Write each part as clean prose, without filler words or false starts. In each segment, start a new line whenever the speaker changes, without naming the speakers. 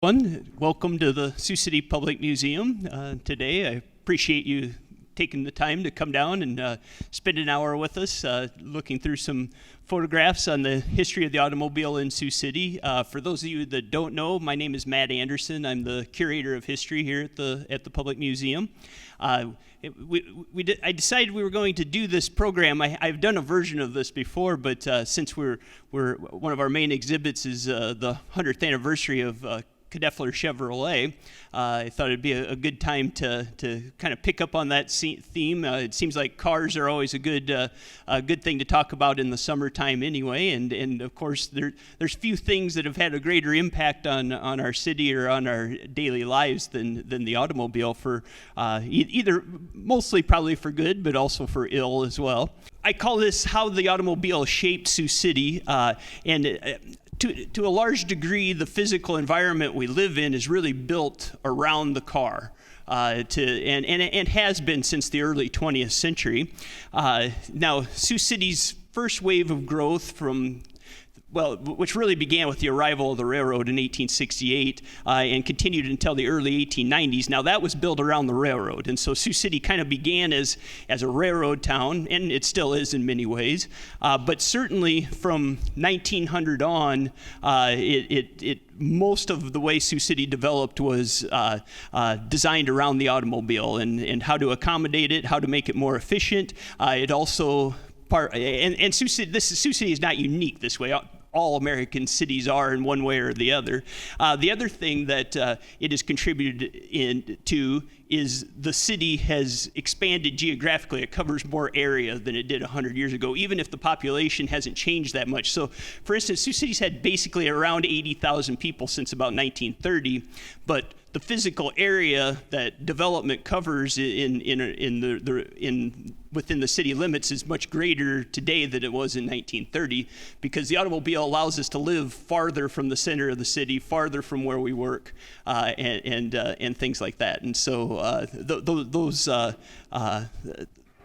Welcome to the Sioux City Public Museum today. I appreciate you taking the time to come down and spend an hour with us looking through some photographs on the history of the automobile in Sioux City. For those of you that don't know, my name is Matt Anderson. I'm the Curator of History here at the Public Museum. I decided we were going to do this program. I've done a version of this before, but since we're one of our main exhibits is the 100th anniversary of Knoepfler Chevrolet, I thought it'd be a good time to kind of pick up on that theme. It seems like cars are always a good thing to talk about in the summertime anyway, and of course there's few things that have had a greater impact on our city or on our daily lives than the automobile, for either mostly probably for good, but also for ill as well. I call this How the Automobile Shaped Sioux City, to a large degree, the physical environment we live in is really built around the car, and has been since the early 20th century. Now, Sioux City's first wave of growth which really began with the arrival of the railroad in 1868 and continued until the early 1890s. Now, that was built around the railroad, and so Sioux City kind of began as a railroad town, and it still is in many ways. But certainly from 1900 on, most of the way Sioux City developed was designed around the automobile and how to accommodate it, how to make it more efficient. It also Sioux City is not unique this way. All American cities are in one way or the other. The other thing that it has contributed to is the city has expanded geographically. It covers more area than it did 100 years ago, even if the population hasn't changed that much. So, for instance, Sioux City's had basically around 80,000 people since about 1930, but the physical area that development covers within the city limits is much greater today than it was in 1930, because the automobile allows us to live farther from the center of the city, farther from where we work, and things like that. And so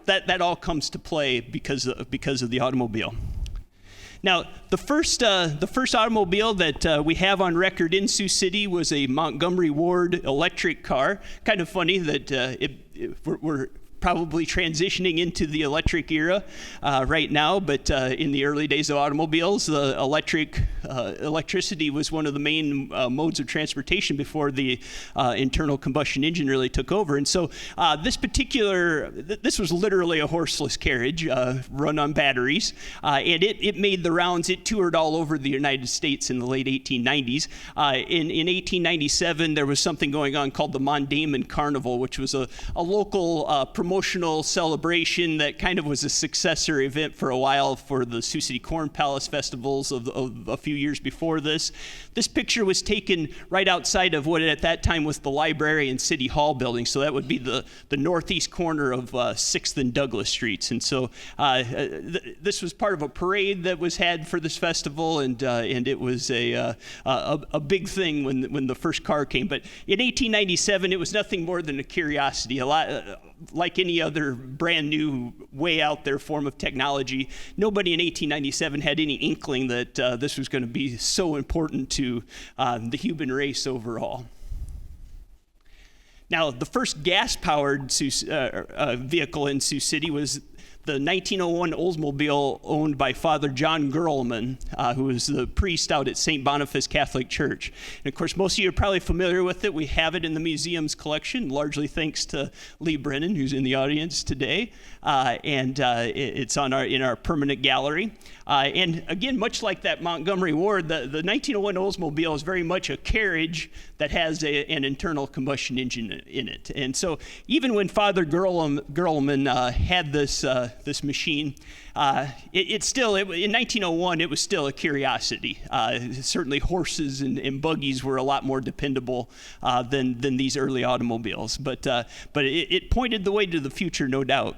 that all comes to play because of the automobile. Now, the first automobile that we have on record in Sioux City was a Montgomery Ward electric car. Kind of funny that we're probably transitioning into the electric era right now, but in the early days of automobiles, the electricity was one of the main modes of transportation before the internal combustion engine really took over. And so this was literally a horseless carriage run on batteries, and it made the rounds. It toured all over the United States in the late 1890s. In 1897, there was something going on called the Mondamin Carnival, which was a local promotional celebration that kind of was a successor event for a while for the Sioux City Corn Palace festivals of a few years before this. This picture was taken right outside of what at that time was the library and city hall building, so that would be the northeast corner of 6th and Douglas Streets. And so this was part of a parade that was had for this festival, and it was a big thing when the first car came. But in 1897, it was nothing more than a curiosity. A lot like any other brand new, way out there form of technology, nobody in 1897 had any inkling that this was going to be so important to the human race overall. Now, the first gas-powered vehicle in Sioux City was the 1901 Oldsmobile owned by Father John Gerlman, who was the priest out at St. Boniface Catholic Church. And of course, most of you are probably familiar with it. We have it in the museum's collection, largely thanks to Lee Brennan, who's in the audience today. And it's in our permanent gallery. And again, much like that Montgomery Ward, the 1901 Oldsmobile is very much a carriage that has an internal combustion engine in it. And so even when Father Gerlman had this machine, in 1901, it was still a curiosity. Certainly horses and buggies were a lot more dependable than these early automobiles. But it pointed the way to the future, no doubt.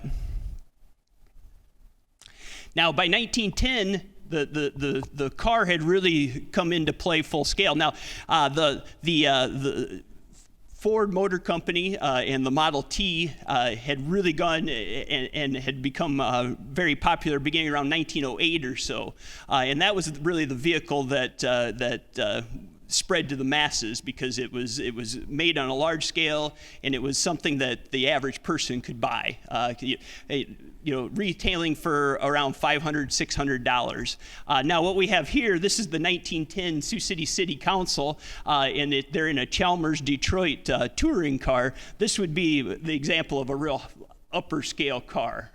Now, by 1910, the car had really come into play full scale. Now, the Ford Motor Company and the Model T had really gone and had become very popular beginning around 1908 or so. And that was really the vehicle that spread to the masses because it was made on a large scale, and it was something that the average person could buy. Retailing for around $500, $600. Now, what we have here, this is the 1910 Sioux City City Council, and they're in a Chalmers Detroit touring car. This would be the example of a real upper scale car,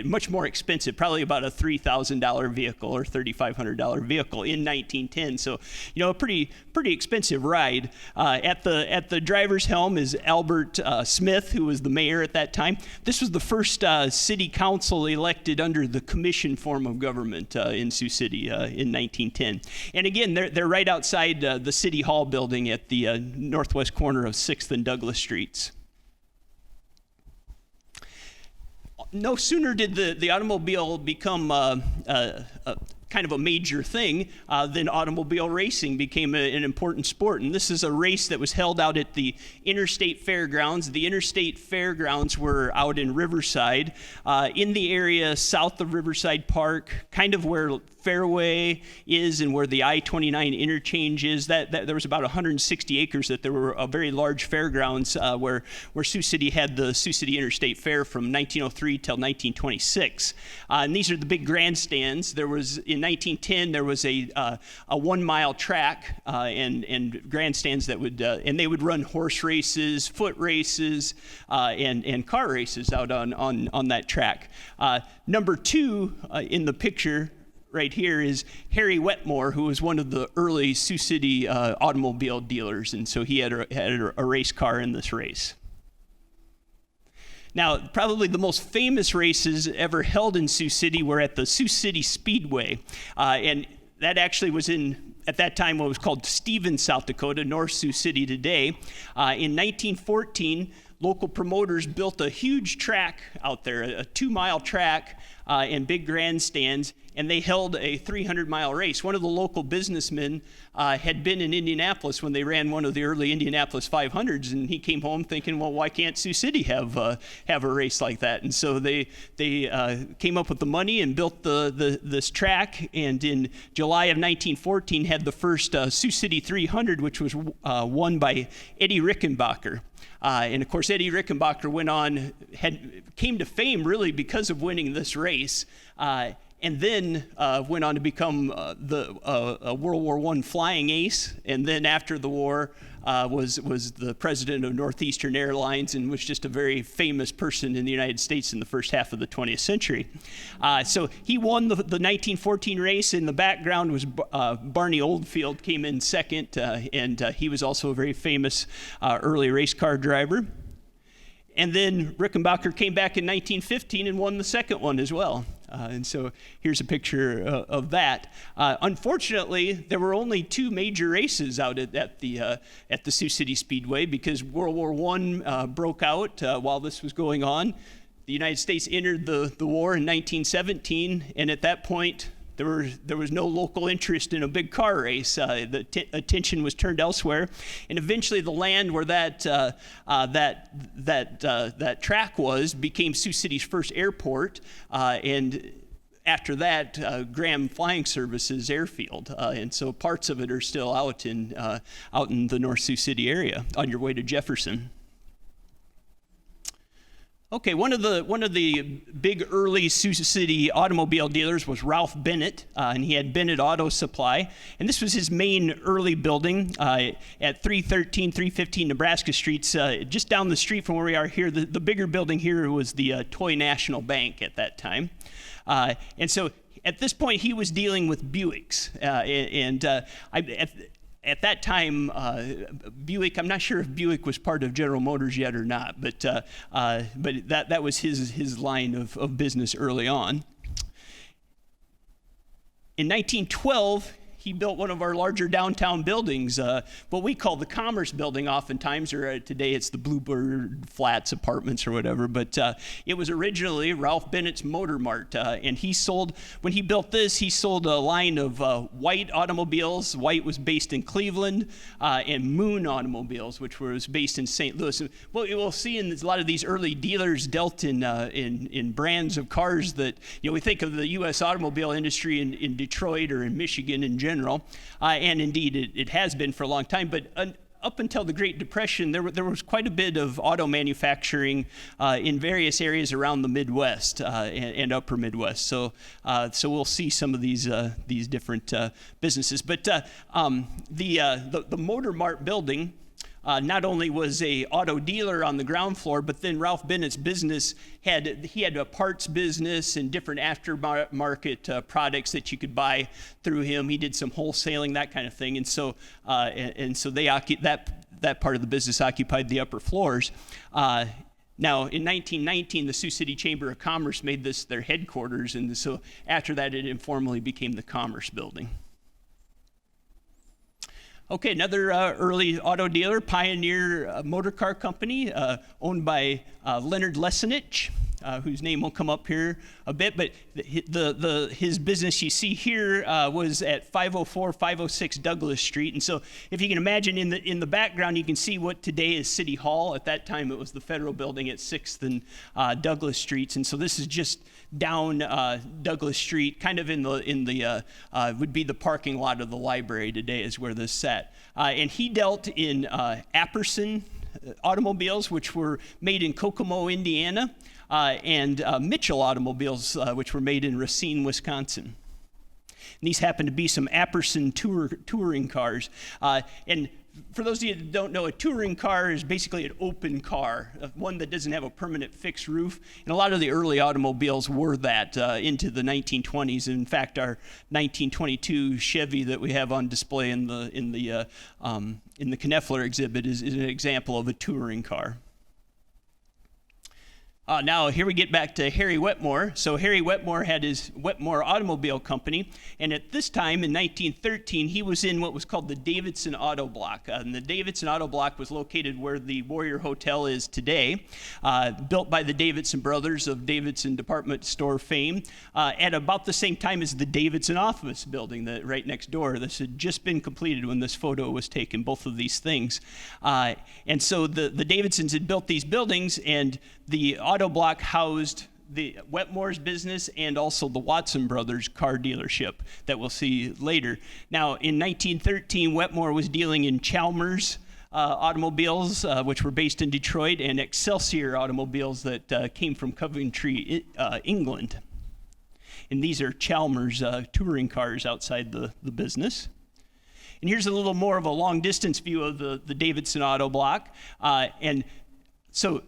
much more expensive, probably about a $3,000 vehicle or $3,500 vehicle in 1910. So, a pretty expensive ride. At the driver's helm is Albert Smith, who was the mayor at that time. This was the first city council elected under the commission form of government in Sioux City in 1910. And again, they're right outside the City Hall building at the northwest corner of 6th and Douglas Streets. No sooner did the automobile become kind of a major thing than automobile racing became an important sport. And this is a race that was held out at the Interstate Fairgrounds. The Interstate Fairgrounds were out in Riverside, in the area south of Riverside Park, kind of where Fairway is and where the I-29 interchange is. That there was about 160 acres that there were a very large fairgrounds where Sioux City had the Sioux City Interstate Fair from 1903 till 1926. And these are the big grandstands. There was in 1910 there was a 1 mile track and grandstands that would and they would run horse races, foot races, and car races out on that track. Number 2 in the picture right here is Harry Wetmore, who was one of the early Sioux City automobile dealers, and so he had a race car in this race. Now, probably the most famous races ever held in Sioux City were at the Sioux City Speedway, and that actually was at that time what was called Stevens, South Dakota, North Sioux City today. In 1914, local promoters built a huge track out there, a 2-mile track and big grandstands, and they held a 300-mile race. One of the local businessmen had been in Indianapolis when they ran one of the early Indianapolis 500s, and he came home thinking, well, why can't Sioux City have a race like that? And so they came up with the money and built this track, and in July of 1914 had the first Sioux City 300, which was won by Eddie Rickenbacker. And of course, Eddie Rickenbacker came to fame really because of winning this race, and then went on to become a World War I flying ace, and then after the war was the president of Northeastern Airlines and was just a very famous person in the United States in the first half of the 20th century. So he won the 1914 race. In the background was Barney Oldfield came in second, and he was also a very famous early race car driver. And then Rickenbacker came back in 1915 and won the second one as well. And so here's a picture of that. Unfortunately, there were only 2 major races out at the Sioux City Speedway because World War I broke out while this was going on. The United States entered the war in 1917, and at that point, there was no local interest in a big car race. The attention was turned elsewhere, and eventually the land where that track was became Sioux City's first airport, and after that, Graham Flying Services Airfield, and so parts of it are still out in the North Sioux City area on your way to Jefferson. Okay, one of the big early Sioux City automobile dealers was Ralph Bennett, and he had Bennett Auto Supply, and this was his main early building at 313, 315 Nebraska Streets, just down the street from where we are here. The bigger building here was the Toy National Bank at that time, and so at this point he was dealing with Buicks, At that time, Buick, I'm not sure if Buick was part of General Motors yet or not, but that was his line of business early on. In 1912, he built one of our larger downtown buildings, what we call the Commerce Building oftentimes, or today it's the Bluebird Flats Apartments or whatever, but it was originally Ralph Bennett's Motor Mart, and when he built this, he sold a line of White automobiles. White was based in Cleveland, and Moon automobiles, which was based in St. Louis. What we'll see in a lot of these early dealers dealt in brands of cars that, we think of the U.S. automobile industry in Detroit or in Michigan in general. general, and indeed it has been for a long time, but up until the Great Depression, there was quite a bit of auto manufacturing in various areas around the Midwest and upper Midwest. So we'll see some of these different businesses. But the Motor Mart building not only was a auto dealer on the ground floor, but then Ralph Bennett's business had a parts business and different aftermarket products that you could buy through him. He did some wholesaling, that kind of thing, and so that part of the business occupied the upper floors. Now, in 1919, the Sioux City Chamber of Commerce made this their headquarters, and so after that, it informally became the Commerce Building. Okay, another early auto dealer, Pioneer Motor Car Company, owned by Leonard Lesenich, whose name will come up here a bit, but his business you see here was at 504, 506 Douglas Street. And so if you can imagine in the background, you can see what today is City Hall. At that time, it was the Federal Building at 6th and Douglas Streets. And so this is just down Douglas Street, kind of in the would be the parking lot of the library today is where this sat. And he dealt in Apperson automobiles, which were made in Kokomo, Indiana, and Mitchell automobiles, which were made in Racine, Wisconsin. And these happen to be some Apperson touring cars. And for those of you that don't know, a touring car is basically an open car, one that doesn't have a permanent fixed roof. And a lot of the early automobiles were that into the 1920s. In fact, our 1922 Chevy that we have on display in the Knoepfler exhibit is an example of a touring car. Now, here we get back to Harry Wetmore. So Harry Wetmore had his Wetmore Automobile Company, and at this time in 1913, he was in what was called the Davidson Auto Block. And the Davidson Auto Block was located where the Warrior Hotel is today, built by the Davidson brothers of Davidson department store fame, at about the same time as the Davidson office building that right next door. This had just been completed when this photo was taken, both of these things. And so the Davidsons had built these buildings, and the auto block housed the Wetmore's business and also the Watson Brothers car dealership that we'll see later. Now, in 1913, Wetmore was dealing in Chalmers automobiles, which were based in Detroit, and Excelsior automobiles that came from Coventry, England. And these are Chalmers touring cars outside the business. And here's a little more of a long-distance view of the Davidson auto block. And so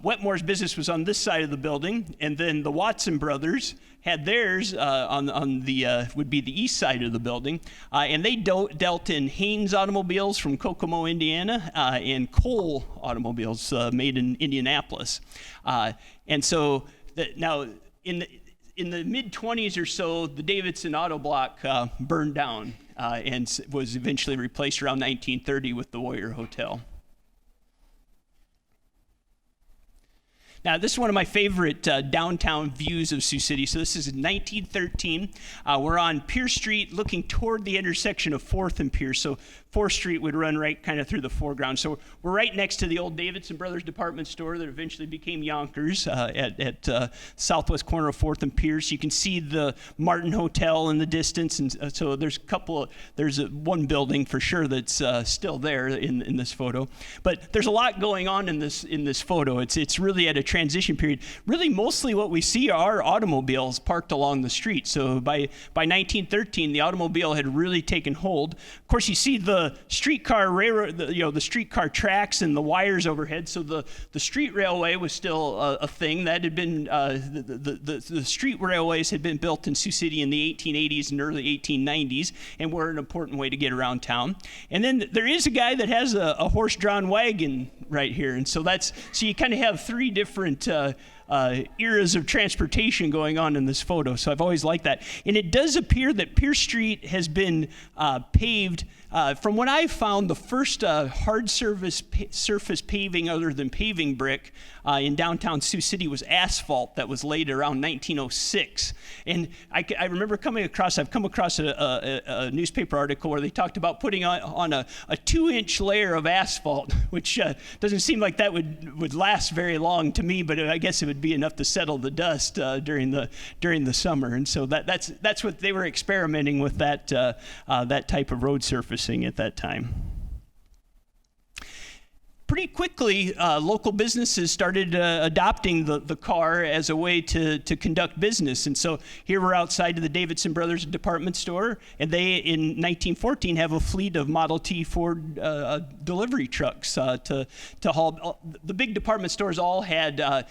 Wetmore's business was on this side of the building, and then the Watson brothers had theirs on the would be the east side of the building, and they dealt in Haynes automobiles from Kokomo, Indiana, and Cole automobiles made in Indianapolis. And so now in the mid-20s or so, the Davidson auto block burned down and was eventually replaced around 1930 with the Warrior Hotel. Now, this is one of my favorite downtown views of Sioux City. So this is in 1913. We're on Pierce Street looking toward the intersection of 4th and Pierce. So 4th Street would run right kind of through the foreground. So we're right next to the old Davidson Brothers department store that eventually became Yonkers at southwest corner of 4th and Pierce. You can see the Martin Hotel in the distance. And so there's one building for sure that's still there in this photo. But there's a lot going on in this photo. It's really at a transition period. Really, mostly what we see are automobiles parked along the street. So by 1913, the automobile had really taken hold. Of course, you see the streetcar railroad, the streetcar tracks and the wires overhead. So the street railway was still a thing that had been the street railways had been built in Sioux City in the 1880s and early 1890s, and were an important way to get around town. And then there is a guy that has a horse-drawn wagon right here, and so you kind of have three different eras of transportation going on in this photo. So I've always liked that. And it does appear that Pierce Street has been paved. From what I've found, the first hard surface paving other than paving brick in downtown Sioux City was asphalt that was laid around 1906. And I remember I've come across a newspaper article where they talked about putting on a 2-inch layer of asphalt, which doesn't seem like that would last very long to me, but I guess it would be enough to settle the dust during the summer. And so that's what they were experimenting with, that type of road surfacing at that time. Pretty quickly, local businesses started adopting the car as a way to conduct business. And so here we're outside of the Davidson Brothers department store, and they, in 1914, have a fleet of Model T Ford delivery trucks to haul. The big department stores all had a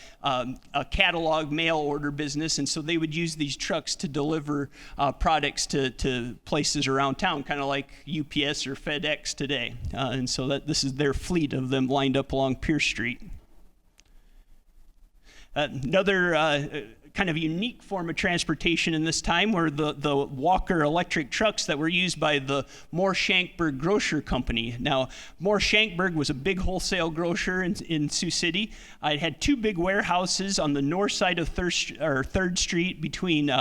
catalog mail order business, and so they would use these trucks to deliver products to places around town, kind of like UPS or FedEx today. And so this is their fleet of them lined up along Pierce Street. Another kind of unique form of transportation in this time were the Walker electric trucks that were used by the Moore-Shankberg Grocer Company. Now, Moore-Shankberg was a big wholesale grocer in Sioux City. It had two big warehouses on the north side of 3rd Street between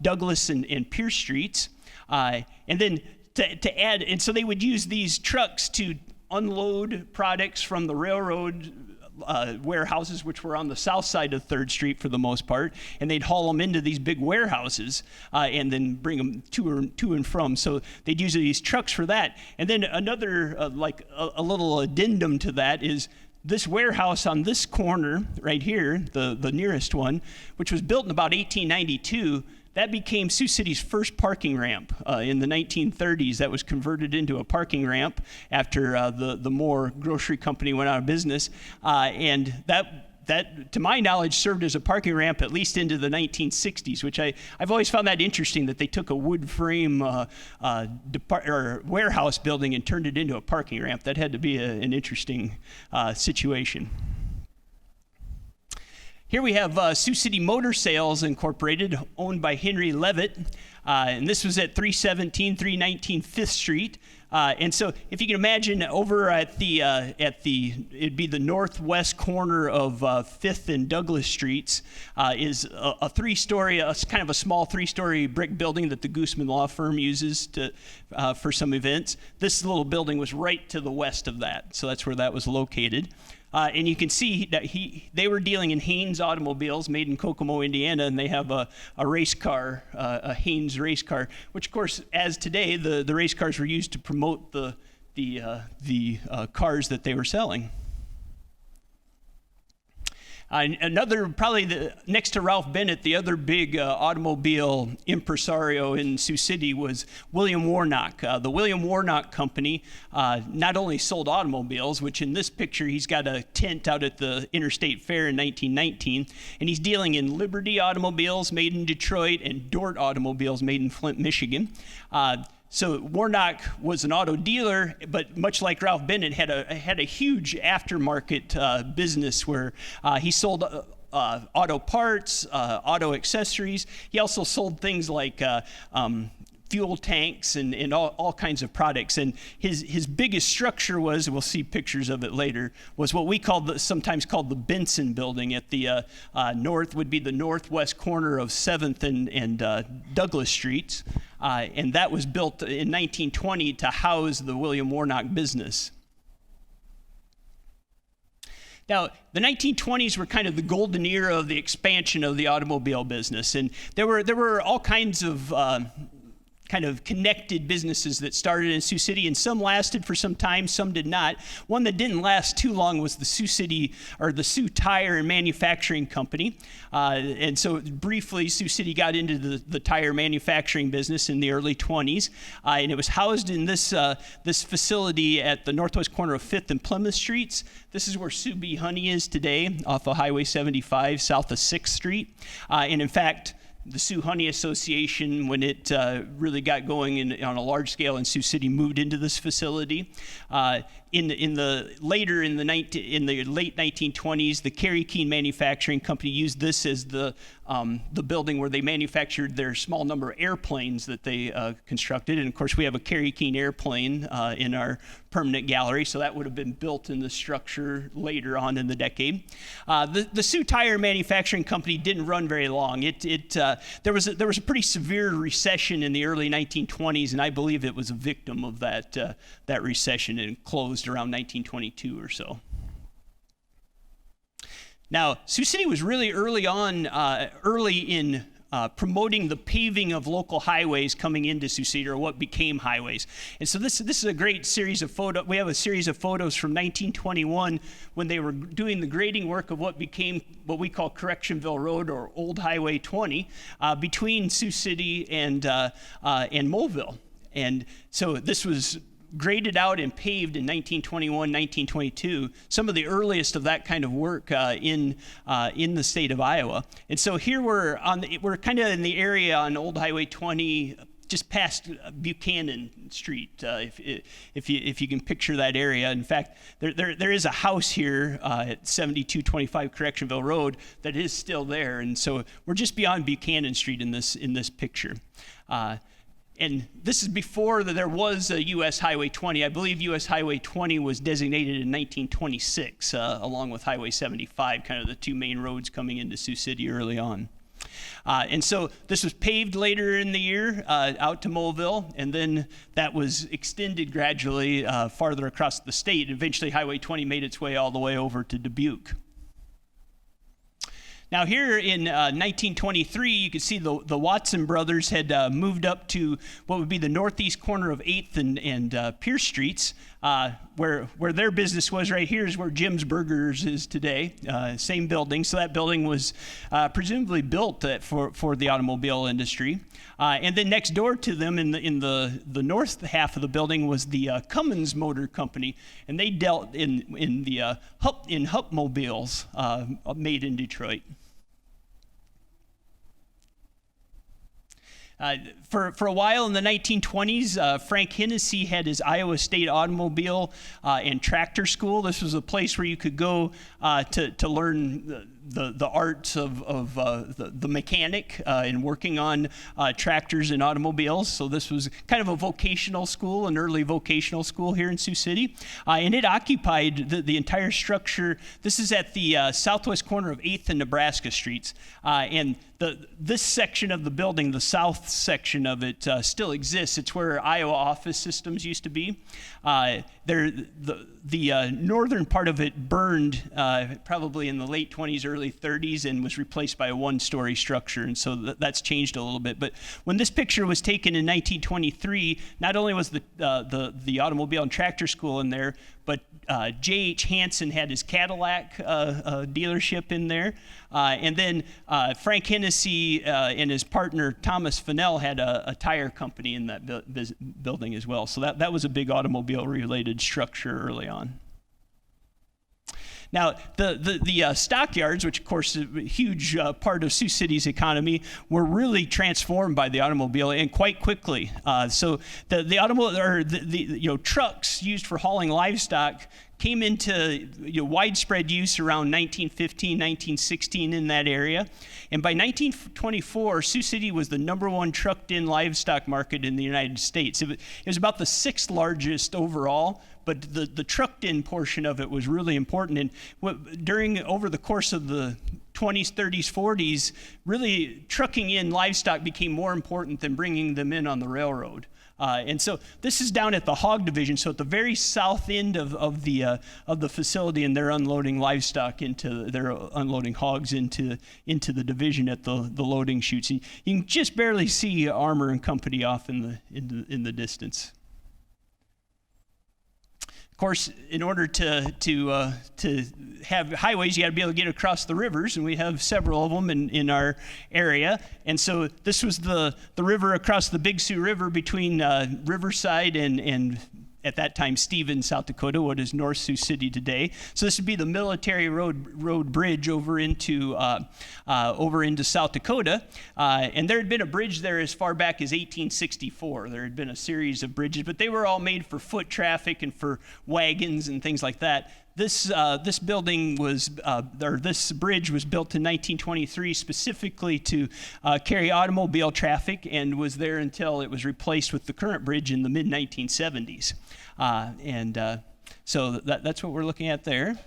Douglas and Pierce Streets. And then to add, and so they would use these trucks to unload products from the railroad warehouses, which were on the south side of 3rd Street for the most part, and they'd haul them into these big warehouses and then bring them to and from. So they'd use these trucks for that. And then another, a little addendum to that is this warehouse on this corner right here, the nearest one, which was built in about 1892, that became Sioux City's first parking ramp in the 1930s. That was converted into a parking ramp after the Moore Grocery Company went out of business. And that, to my knowledge, served as a parking ramp at least into the 1960s, which I've always found that interesting, that they took a wood frame warehouse building and turned it into a parking ramp. That had to be an interesting situation. Here we have Sioux City Motor Sales Incorporated, owned by Henry Levitt, and this was at 319 5th Street. And so, if you can imagine, over at it'd be the northwest corner of 5th and Douglas Streets, is a three-story, kind of a small three-story brick building that the Gooseman Law Firm uses for some events. This little building was right to the west of that, so that's where that was located. And you can see that they were dealing in Haynes automobiles made in Kokomo, Indiana, and they have a race car, a Haynes race car, which, of course, as today, the race cars were used to promote the cars that they were selling. Another, probably next to Ralph Bennett, the other big automobile impresario in Sioux City was William Warnock. The William Warnock Company not only sold automobiles, which in this picture he's got a tent out at the Interstate Fair in 1919, and he's dealing in Liberty automobiles made in Detroit and Dort automobiles made in Flint, Michigan. So Warnock was an auto dealer, but much like Ralph Bennett, had a huge aftermarket business where he sold auto parts, auto accessories. He also sold things like fuel tanks and all kinds of products. And his biggest structure was, we'll see pictures of it later, was what we sometimes called the Benson Building at the would be the northwest corner of 7th and Douglas Streets. And that was built in 1920 to house the William Warnock business. Now, the 1920s were kind of the golden era of the expansion of the automobile business, and there were all kinds of kind of connected businesses that started in Sioux City, and some lasted for some time, some did not. One that didn't last too long was the Sioux Tire and Manufacturing Company. And so briefly, Sioux City got into the tire manufacturing business in the early 20s, and it was housed in this facility at the northwest corner of 5th and Plymouth Streets. This is where Sue B. Honey is today, off of Highway 75, south of 6th Street. And in fact, the Sioux Honey Association, when it really got going on a large scale in Sioux City, moved into this facility. In the late 1920s, the Kerry Keene Manufacturing Company used this as the building where they manufactured their small number of airplanes that they constructed. And of course, we have a Kerry Keene airplane in our permanent gallery, so that would have been built in the structure later on in the decade. The Sioux Tire Manufacturing Company didn't run very long. There was a pretty severe recession in the early 1920s, and I believe it was a victim of that recession and closed around 1922 or so. Now, Sioux City was really early in promoting the paving of local highways coming into Sioux City, or what became highways. And so this is a great series of photos. We have a series of photos from 1921 when they were doing the grading work of what became what we call Correctionville Road, or Old Highway 20, between Sioux City and Moville. And so this was graded out and paved in 1921, 1922, some of the earliest of that kind of work in the state of Iowa. And so here we're kind of in the area on Old Highway 20, just past Buchanan Street, if you can picture that area. In fact, there is a house here at 7225 Correctionville Road that is still there, and so we're just beyond Buchanan Street in this picture. And this is before there was a U.S. Highway 20. I believe U.S. Highway 20 was designated in 1926, along with Highway 75, kind of the two main roads coming into Sioux City early on. And so this was paved later in the year out to Moville, and then that was extended gradually farther across the state. Eventually, Highway 20 made its way all the way over to Dubuque. Now here in 1923, you can see the Watson brothers had moved up to what would be the northeast corner of 8th and Pierce Streets, where their business was. Right here is where Jim's Burgers is today, same building. So that building was presumably built for the automobile industry. And then next door to them in the north half of the building was the Cummins Motor Company, and they dealt in Hupmobiles made in Detroit. For a while in the 1920s, Frank Hennessy had his Iowa State Automobile and Tractor School. This was a place where you could go to learn the arts of the mechanic in working on tractors and automobiles. So this was kind of a vocational school, an early vocational school here in Sioux City. And it occupied the entire structure. This is at the southwest corner of 8th and Nebraska Streets. And this section of the building, the south section of it, still exists. It's where Iowa Office Systems used to be. The northern part of it burned probably in the late 20s, early 30s, and was replaced by a one-story structure, and so that's changed a little bit. But when this picture was taken in 1923, not only was the automobile and tractor school in there, but J.H. Hansen had his Cadillac dealership in there. And then Frank Hennessy and his partner Thomas Fennell had a tire company in that building as well. So that was a big automobile-related structure early on. Now, the stockyards, which of course is a huge part of Sioux City's economy, were really transformed by the automobile, and quite quickly. So the automobile, or trucks used for hauling livestock came into widespread use around 1915, 1916 in that area. And by 1924, Sioux City was the #1 trucked-in livestock market in the United States. It was about the 6th largest overall, but the trucked-in portion of it was really important. And over the course of the 20s, 30s, 40s, really trucking in livestock became more important than bringing them in on the railroad. And so this is down at the hog division, so at the very south end of the facility, and they're unloading livestock they're unloading hogs into the division at the loading chutes. And you can just barely see Armour and Company off in the distance. Of course, in order to have highways, you got to be able to get across the rivers, and we have several of them in our area. And so this was the river across the Big Sioux River between Riverside and at that time Stevens, South Dakota, what is North Sioux City today. So this would be the Military Road Bridge over into South Dakota. And there had been a bridge there as far back as 1864. There had been a series of bridges, but they were all made for foot traffic and for wagons and things like that. This building was, or this bridge was built in 1923 specifically to carry automobile traffic, and was there until it was replaced with the current bridge in the mid-1970s. So that's what we're looking at there.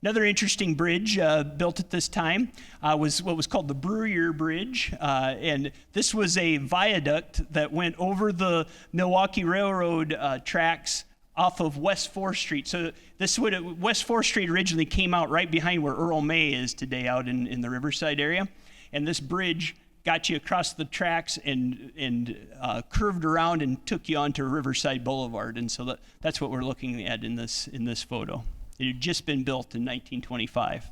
Another interesting bridge built at this time was what was called the Bruyere Bridge, and this was a viaduct that went over the Milwaukee Railroad tracks off of West 4th Street. So West 4th Street originally came out right behind where Earl May is today, out in the Riverside area. And this bridge got you across the tracks and curved around and took you onto Riverside Boulevard. And so that's what we're looking at in this photo. It had just been built in 1925.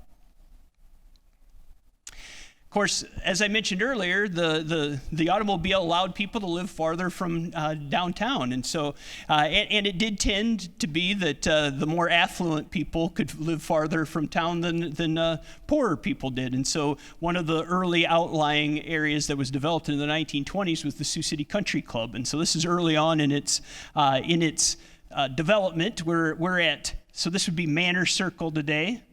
Of course, as I mentioned earlier, the automobile allowed people to live farther from downtown, and so and it did tend to be that the more affluent people could live farther from town than poorer people did. And so one of the early outlying areas that was developed in the 1920s was the Sioux City Country Club, and so this is early on in its development. We're at, so this would be Manor Circle today,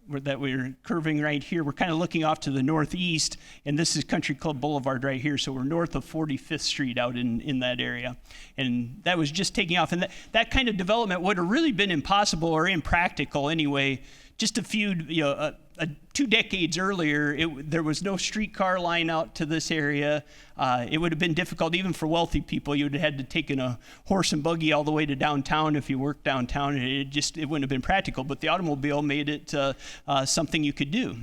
that we're curving right here. We're kind of looking off to the northeast, and this is Country Club Boulevard right here, so we're north of 45th Street out in that area. And that was just taking off, and that kind of development would have really been impossible or impractical anyway. Just a few, 2 decades earlier, there was no streetcar line out to this area. It would have been difficult even for wealthy people. You would have had to take in a horse and buggy all the way to downtown if you worked downtown. It wouldn't have been practical, but the automobile made it something you could do.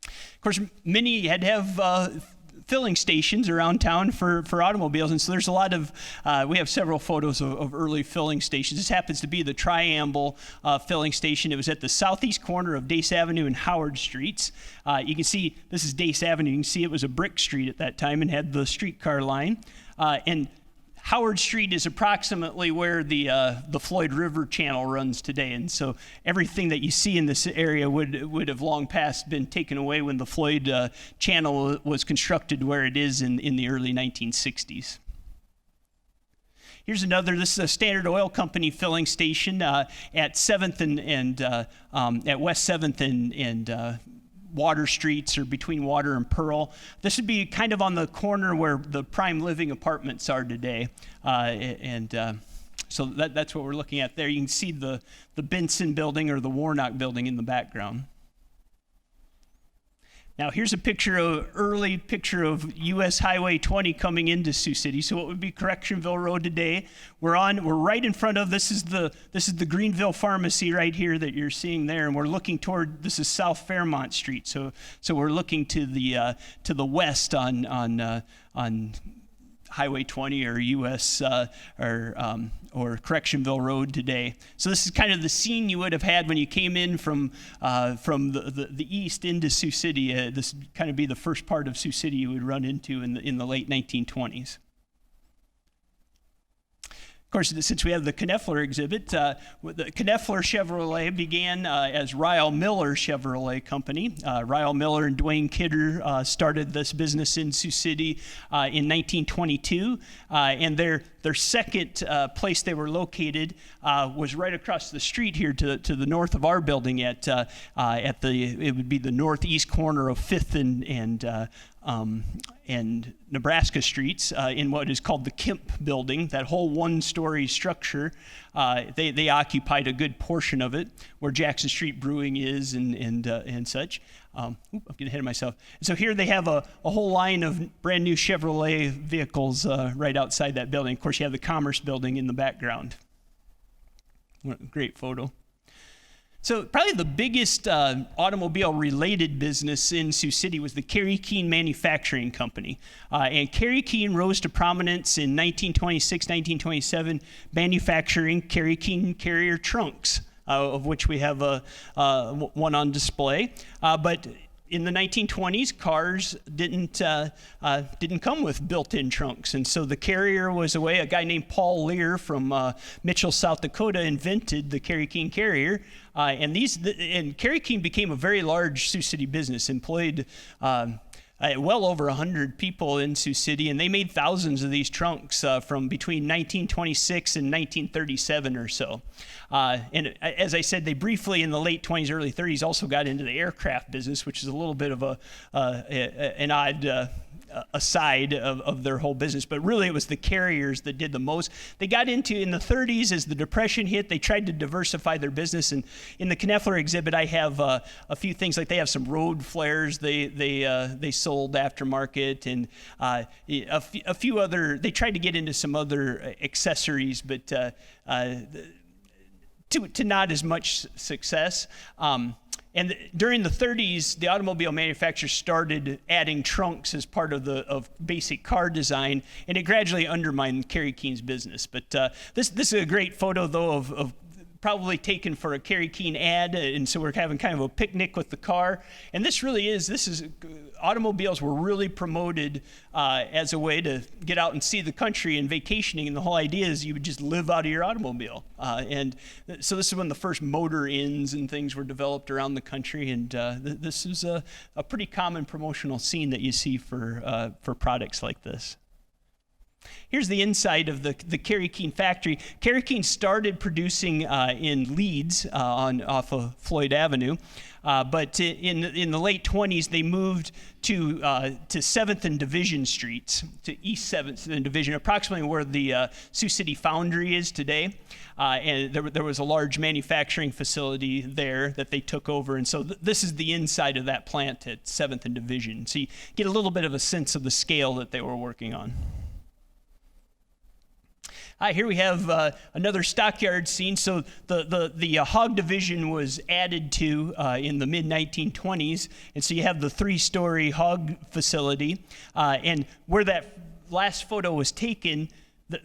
Of course, many had to have filling stations around town for automobiles, and so there's a lot of, we have several photos of early filling stations. This happens to be the Triamble filling station. It was at the southeast corner of Dace Avenue and Howard Streets. You can see, this is Dace Avenue. You can see it was a brick street at that time and had the streetcar line. And Howard Street is approximately where the Floyd River Channel runs today, and so everything that you see in this area would have long past been taken away when the Floyd Channel was constructed where it is in the early 1960s. Here's another. This is a Standard Oil Company filling station at 7th and at West 7th and Water Streets, or between Water and Pearl. This would be kind of on the corner where the Prime Living apartments are today. So that's what we're looking at there. You can see the Benson building or the Warnock building in the background. Now here's a early picture of US Highway 20 coming into Sioux City. So what would be Correctionville Road today? We're right in front of, this is the Greenville Pharmacy right here that you're seeing there, and we're looking toward, this is South Fairmont Street. So we're looking to the west on Highway 20 or US or Correctionville Road today. So this is kind of the scene you would have had when you came in from the east into Sioux City. This would kind of be the first part of Sioux City you would run into in the late 1920s. Of course, since we have the Knoepfler exhibit, the Knoepfler Chevrolet began as Ryle Miller Chevrolet Company. Ryle Miller and Dwayne Kidder started this business in Sioux City in 1922, and their second place they were located was right across the street here to the north of our building it would be the northeast corner of 5th and Nebraska Streets in what is called the Kemp building. That whole one-story structure, they occupied a good portion of it, where Jackson Street Brewing is and such. I'm getting ahead of myself. And so here they have a whole line of brand new Chevrolet vehicles right outside that building. Of course, you have the Commerce building in the background. What a great photo. So probably the biggest automobile-related business in Sioux City was the Kerry Keene Manufacturing Company. And Kerry Keene rose to prominence in 1926, 1927, manufacturing Kerry Keene Carrier trunks, of which we have one on display. But in the 1920s, cars didn't come with built-in trunks, and so the Carrier was a way. A guy named Paul Lear from Mitchell, South Dakota, invented the Kerry Keene Carrier, and Kerry Keene became a very large Sioux City business, employed well over 100 people in Sioux City, and they made thousands of these trunks from between 1926 and 1937 or so. And as I said, they briefly in the late 20s, early 30s also got into the aircraft business, which is a little bit of an odd a side of their whole business, but really it was the carriers that did the most. They got into, in the 30s, as the Depression hit, they tried to diversify their business, and in the Knoepfler exhibit, I have a few things, like they have some road flares they sold aftermarket, and a few other, they tried to get into some other accessories, but to not as much success. And during the 30s, the automobile manufacturers started adding trunks as part of basic car design, and it gradually undermined Kerry Keene's business. But this is a great photo, though, of probably taken for a Kerry Keene ad, and so we're having kind of a picnic with the car. And this is automobiles were really promoted as a way to get out and see the country and vacationing, and the whole idea is you would just live out of your automobile. And so this is when the first motor inns and things were developed around the country, and this is a pretty common promotional scene that you see for products like this. Here's the inside of the Kerry Keene factory. Kerry Keene started producing in Leeds off of Floyd Avenue, but in the late 20s they moved to 7th and Division Streets, to East 7th and Division, approximately where the Sioux City foundry is today. And there was a large manufacturing facility there that they took over, and so this is the inside of that plant at 7th and Division. So you get a little bit of a sense of the scale that they were working on. Here we have another stockyard scene. So the hog division was added to in the mid-1920s, and so you have the 3-story hog facility. And where that last photo was taken,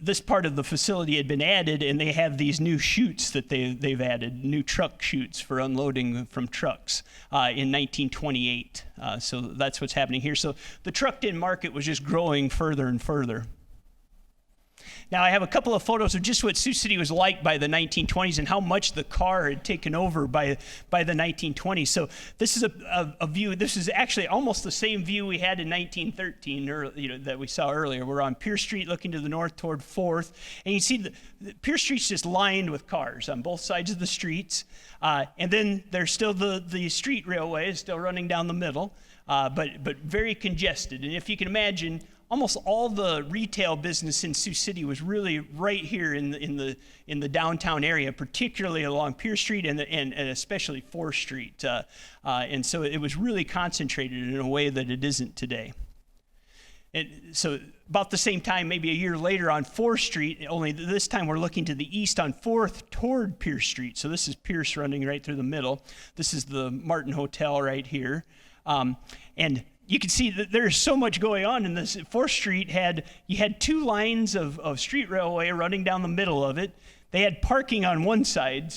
this part of the facility had been added, and they have these new chutes that they've added, new truck chutes for unloading from trucks in 1928. So that's what's happening here. So the trucked-in market was just growing further and further. Now, I have a couple of photos of just what Sioux City was like by the 1920s and how much the car had taken over by the 1920s. So this is a view. This is actually almost the same view we had in 1913, or that we saw earlier. We're on Pierce Street looking to the north toward 4th, and you see the Pierce Street's just lined with cars on both sides of the streets. And then there's still the street railway is still running down the middle, but very congested. And if you can imagine, almost all the retail business in Sioux City was really right here in the downtown area, particularly along Pierce Street and especially 4th Street. And so it was really concentrated in a way that it isn't today. And so about the same time, maybe a year later on 4th Street, only this time we're looking to the east on 4th toward Pierce Street. So this is Pierce running right through the middle. This is the Martin Hotel right here. And you can see that there's so much going on in this. 4th Street had 2 lines of street railway running down the middle of it. They had parking on one side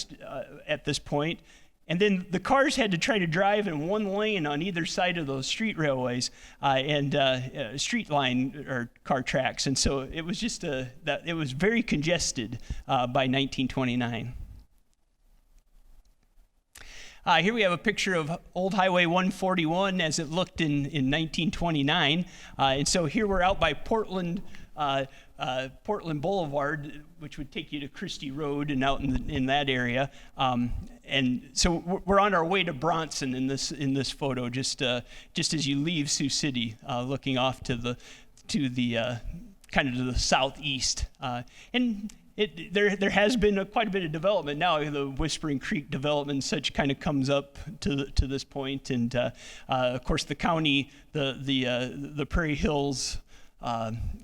at this point, and then the cars had to try to drive in one lane on either side of those street railways and street line or car tracks. And so it was just it was very congested by 1929. Here we have a picture of Old Highway 141 as it looked in 1929. And so here we're out by Portland Boulevard, which would take you to Christie Road and out in that area. And so we're on our way to Bronson in this photo, just as you leave Sioux City, looking off to the kind of to the southeast. And there has been quite a bit of development now. The Whispering Creek development and such kind of comes up to this point, and of course the county, the Prairie Hills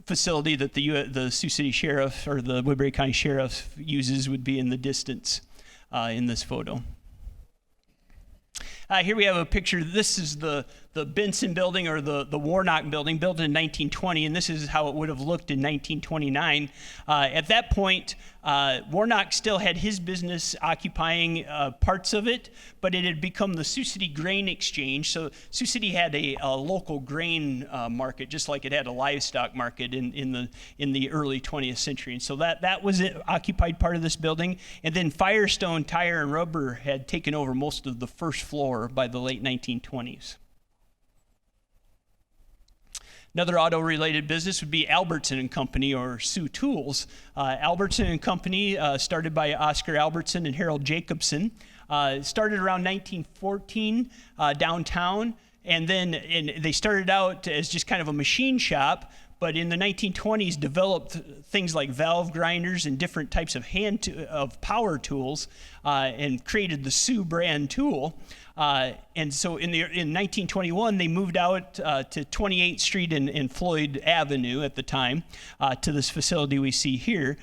facility that the Sioux City Sheriff or the Woodbury County Sheriff uses would be in the distance in this photo. Here we have a picture. This is the Benson building, or the Warnock building, built in 1920, and this is how it would have looked in 1929. At that point, Warnock still had his business occupying parts of it, but it had become the Sioux City Grain Exchange. So Sioux City had a local grain market, just like it had a livestock market in the early 20th century. And so that was it, occupied part of this building. And then Firestone Tire and Rubber had taken over most of the first floor by the late 1920s. Another auto-related business would be Albertson and Company, or Sioux Tools. Albertson and Company, started by Oscar Albertson and Harold Jacobson, started around 1914 downtown, and they started out as just kind of a machine shop, but in the 1920s developed things like valve grinders and different types of power tools, and created the Sioux brand tool. And so in 1921, they moved out to 28th Street and Floyd Avenue at the time, to this facility we see here,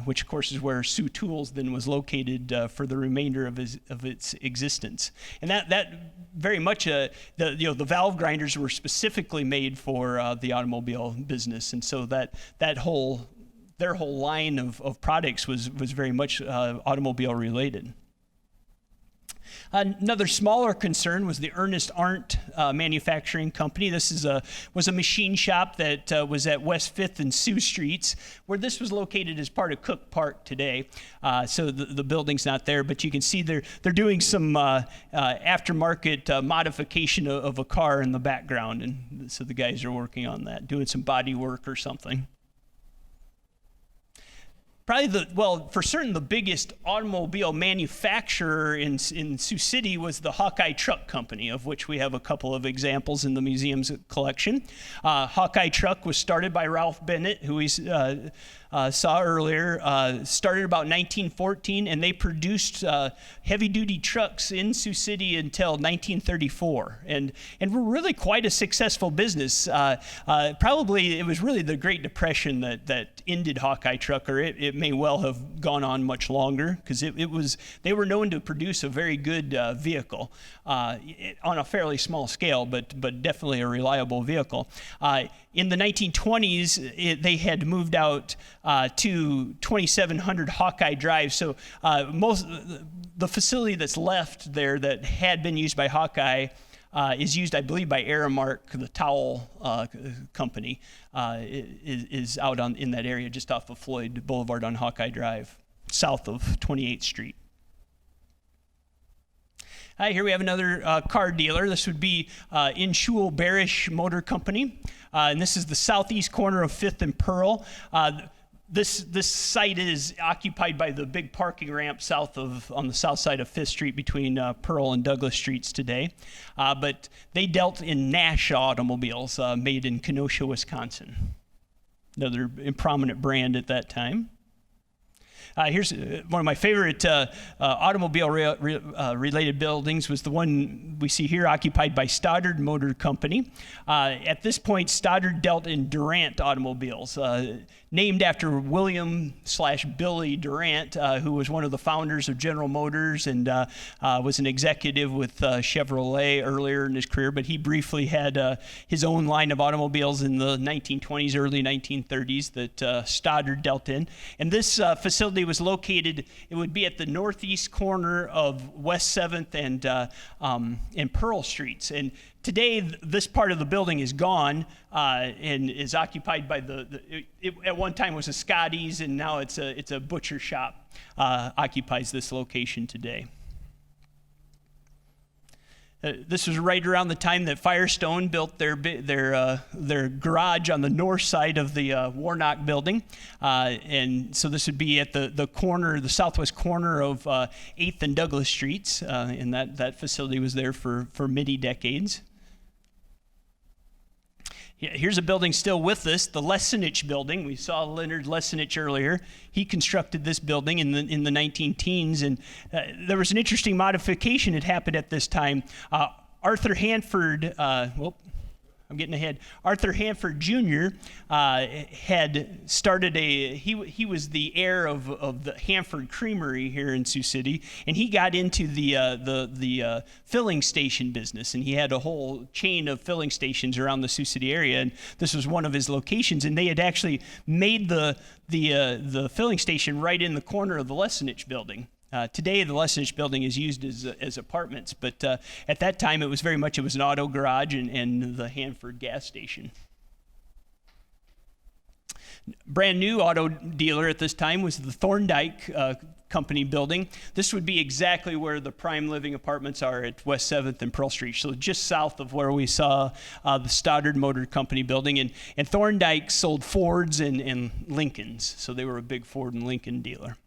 which of course is where Sioux Tools then was located for the remainder of its existence. And that very much the valve grinders were specifically made for the automobile business, and so their whole line of products was very much automobile related. Another smaller concern was the Ernest Arndt Manufacturing Company. This was a machine shop that was at West 5th and Sioux Streets, where this was located as part of Cook Park today. So the building's not there, but you can see they're doing some aftermarket modification of a car in the background, and so the guys are working on that, doing some body work or something. Probably for certain the biggest automobile manufacturer in Sioux City was the Hawkeye Truck Company, of which we have a couple of examples in the museum's collection. Hawkeye Truck was started by Ralph Bennett, who we saw earlier, started about 1914, and they produced heavy-duty trucks in Sioux City until 1934, and were really quite a successful business. Probably it was really the Great Depression that ended Hawkeye Truck, or it may well have gone on much longer, because they were known to produce a very good vehicle on a fairly small scale, but definitely a reliable vehicle. In the 1920s, they had moved out to 2700 Hawkeye Drive. So the facility that's left there that had been used by Hawkeye is used, I believe, by Aramark, the towel company, is out in that area just off of Floyd Boulevard on Hawkeye Drive, south of 28th Street. Here we have another car dealer. This would be Inshul Barish Motor Company, and this is the southeast corner of 5th and Pearl. This site is occupied by the big parking ramp on the south side of 5th Street between Pearl and Douglas Streets today. But they dealt in Nash automobiles made in Kenosha, Wisconsin. Another prominent brand at that time. Here's one of my favorite automobile related buildings was the one we see here, occupied by Stoddard Motor Company. At this point, Stoddard dealt in Durant automobiles, named after William/Billy Durant, who was one of the founders of General Motors and was an executive with Chevrolet earlier in his career, but he briefly had his own line of automobiles in the 1920s, early 1930s that Stoddard dealt in. And this facility was located, it would be at the northeast corner of West 7th and Pearl Streets. And today, this part of the building is gone and is occupied by it at one time was a Scotty's, and now it's a butcher shop occupies this location today. This was right around the time that Firestone built their garage on the north side of the Warnock building, and so this would be at the southwest corner of 8th and Douglas Streets, and that facility was there for many decades. Yeah, here's a building still with us, the Lessenich building. We saw Leonard Lessenich earlier. He constructed this building in the 19-teens, and there was an interesting modification that happened at this time. Arthur Hanford, I'm getting ahead. Arthur Hanford Jr. Had started he was the heir of the Hanford Creamery here in Sioux City, and he got into the filling station business, and he had a whole chain of filling stations around the Sioux City area, and this was one of his locations, and they had actually made the filling station right in the corner of the Lessenich building. Today, the Lessenich building is used as apartments, but at that time, it was an auto garage and the Hanford gas station. Brand new auto dealer at this time was the Thorndike Company building. This would be exactly where the prime living apartments are at West 7th and Pearl Street, so just south of where we saw the Stoddard Motor Company building. And Thorndike sold Fords and Lincolns, so they were a big Ford and Lincoln dealer.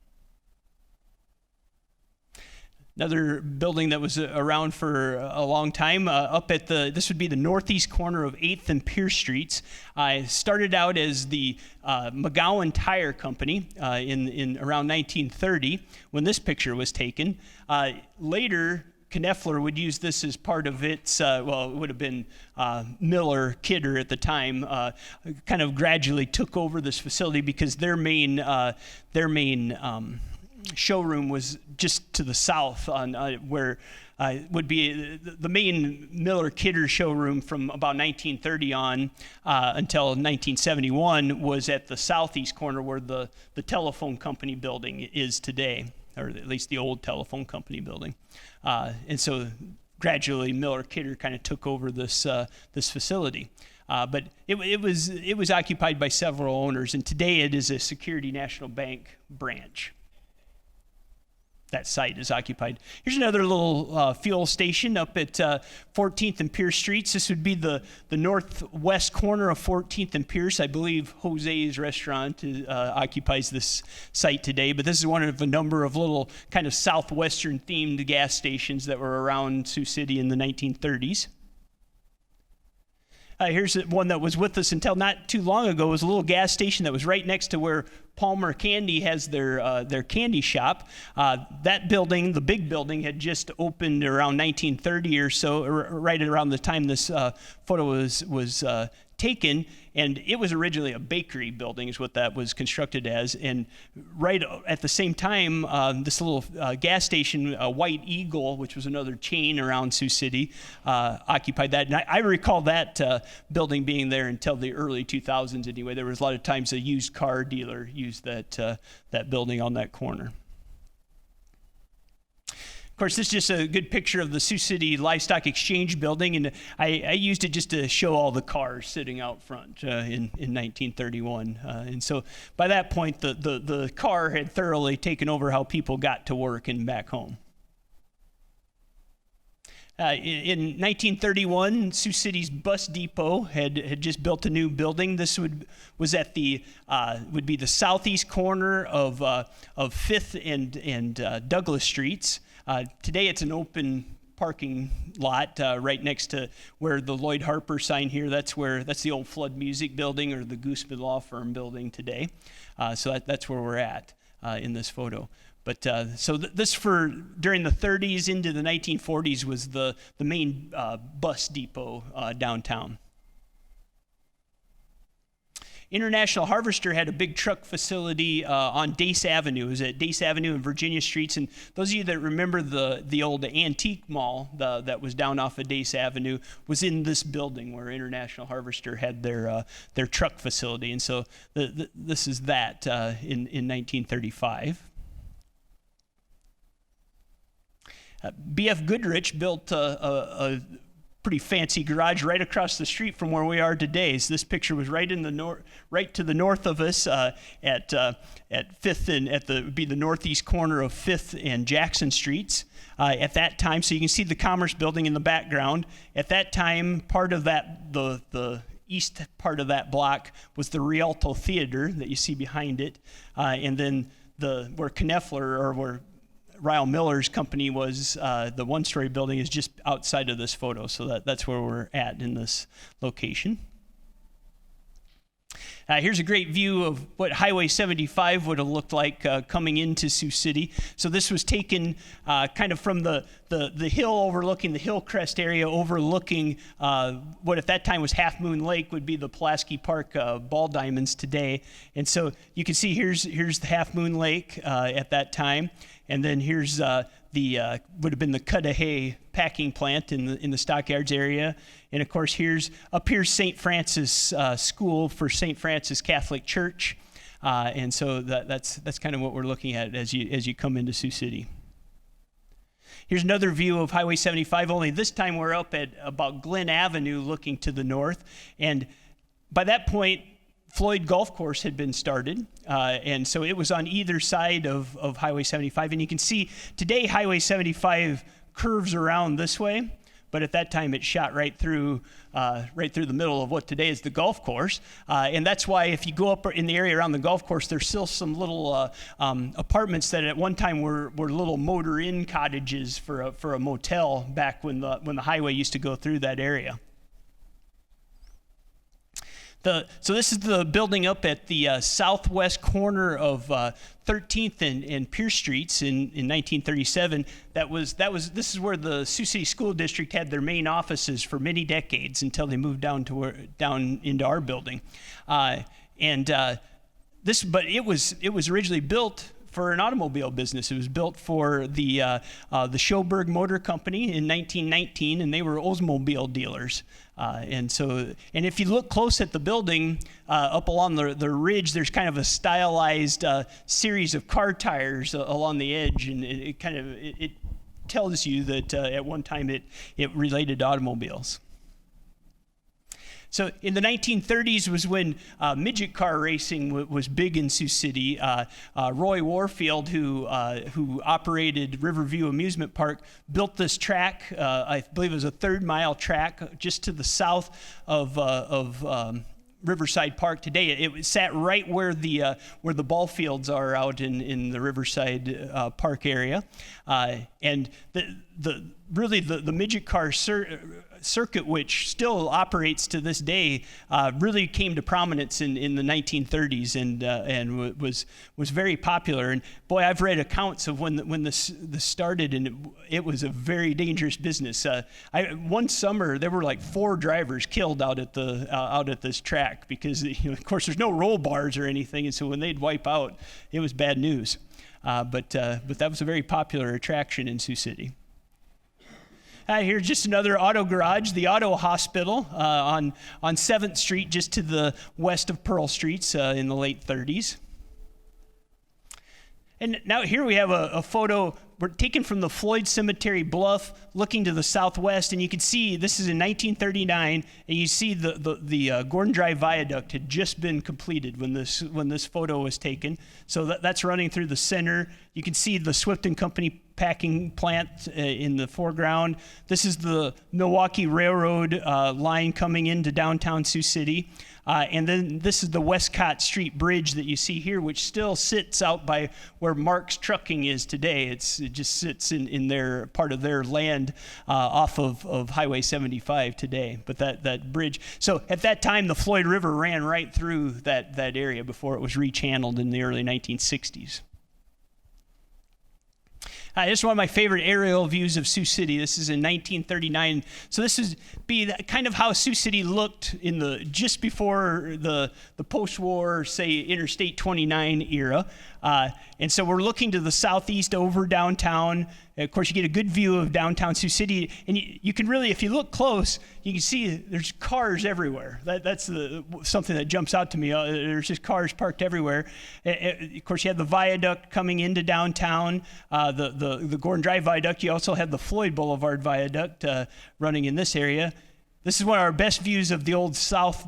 Another building that was around for a long time, this would be the northeast corner of 8th and Pierce Streets. Started out as the McGowan Tire Company in around 1930 when this picture was taken. Later, Knoepfler would use this as part of its, it would have been Miller Kidder at the time, kind of gradually took over this facility because their main showroom was just to the south on where would be the main Miller Kidder showroom from about 1930 on until 1971 was at the southeast corner where the telephone company building is today, or at least the old telephone company building. And so gradually Miller Kidder kind of took over this facility. But it was occupied by several owners, and today it is a Security National Bank branch. That site is occupied. Here's another little fuel station up at 14th and Pierce Streets. This would be the northwest corner of 14th and Pierce. I believe Jose's restaurant occupies this site today, but this is one of a number of little kind of southwestern themed gas stations that were around Sioux City in the 1930s. Here's one that was with us until not too long ago. It was a little gas station that was right next to where Palmer Candy has their candy shop. That building, the big building, had just opened around 1930 or so, right around the time this photo was taken, and it was originally a bakery building is what that was constructed as, and right at the same time this little gas station, White Eagle, which was another chain around Sioux City, occupied that, and I recall that building being there until the early 2000s anyway. There was a lot of times a used car dealer used that building on that corner. Of course, this is just a good picture of the Sioux City Livestock Exchange building, and I used it just to show all the cars sitting out front in 1931. And so by that point, the car had thoroughly taken over how people got to work and back home. In 1931, Sioux City's bus depot had just built a new building. This was at would be the southeast corner of 5th and Douglas Streets. Today it's an open parking lot right next to where the Lloyd Harper sign here. That's the old Flood Music Building or the Gooseman Law Firm building today. So that's where we're at in this photo. But so this for during the 30s into the 1940s was the main bus depot downtown. International Harvester had a big truck facility on Dace Avenue. It was at Dace Avenue and Virginia Streets. And those of you that remember the old antique mall that was down off of Dace Avenue was in this building where International Harvester had their truck facility. And so this is that in 1935. B.F. Goodrich built a pretty fancy garage right across the street from where we are today. So this picture was right right to the north of us at 5th and would be the northeast corner of 5th and Jackson Streets at that time. So you can see the Commerce Building in the background. At that time, part of that the east part of that block was the Rialto Theater that you see behind it, and then where Knoepfler or where Ryle Miller's company was, the one-story building is just outside of this photo, so that's where we're at in this location. Here's a great view of what Highway 75 would have looked like coming into Sioux City. So this was taken kind of from the hill overlooking the Hillcrest area, overlooking what at that time was Half Moon Lake, would be the Pulaski Park ball diamonds today. And so you can see here's the Half Moon Lake at that time. And then here's would have been the Cudahy packing plant in the Stockyards area. And of course, here's St. Francis School for St. Francis Catholic Church. And so that's kind of what we're looking at as you come into Sioux City. Here's another view of Highway 75, only this time we're up at about Glen Avenue looking to the north. And by that point, Floyd Golf Course had been started, and so it was on either side of Highway 75. And you can see today Highway 75 curves around this way, but at that time it shot right through the middle of what today is the golf course. And that's why if you go up in the area around the golf course, there's still some little apartments that at one time were little motor-in cottages for a motel back when the highway used to go through that area. So this is the building up at the southwest corner of 13th and Pierce Streets in 1937. This is where the Sioux City School District had their main offices for many decades until they moved down into our building. But it was originally built for an automobile business. It was built for the Schoberg Motor Company in 1919, and they were Oldsmobile dealers. And if you look close at the building, up along the ridge, there's kind of a stylized series of car tires along the edge, and it tells you that at one time it related to automobiles. So in the 1930s was when midget car racing was big in Sioux City. Roy Warfield, who operated Riverview Amusement Park, built this track. I believe it was a 3rd-mile track just to the south of Riverside Park today. It sat right where the ball fields are out in the Riverside Park area, and the midget car circuit, which still operates to this day, really came to prominence in the 1930s and was very popular. And boy, I've read accounts of when this started, and it was a very dangerous business. One summer there were like 4 drivers killed out at this track because of course there's no roll bars or anything, and so when they'd wipe out, it was bad news. But that was a very popular attraction in Sioux City. Here's just another auto garage, the Auto Hospital on 7th Street, just to the west of Pearl Streets in the late 30s. And now here we have a photo taken from the Floyd Cemetery bluff, looking to the southwest, and you can see this is in 1939, and you see the Gordon Drive Viaduct had just been completed when this photo was taken. So that's running through the center. You can see the Swift and Company packing plant in the foreground. This is the Milwaukee Railroad line coming into downtown Sioux City. And then this is the Westcott Street Bridge that you see here, which still sits out by where Mark's Trucking is today. It just sits in their part of their land off of Highway 75 today. But that bridge, so at that time the Floyd River ran right through that area before it was rechanneled in the early 1960s. This is one of my favorite aerial views of Sioux City. This is in 1939. So this is kind of how Sioux City looked in just before the post-war, say, Interstate 29 era. And so we're looking to the southeast over downtown. Of course, you get a good view of downtown Sioux City, and you can really, if you look close, you can see there's cars everywhere. That's something that jumps out to me. There's just cars parked everywhere. Of course, you have the viaduct coming into downtown, the Gordon Drive Viaduct. You also have the Floyd Boulevard Viaduct running in this area. This is one of our best views of the old South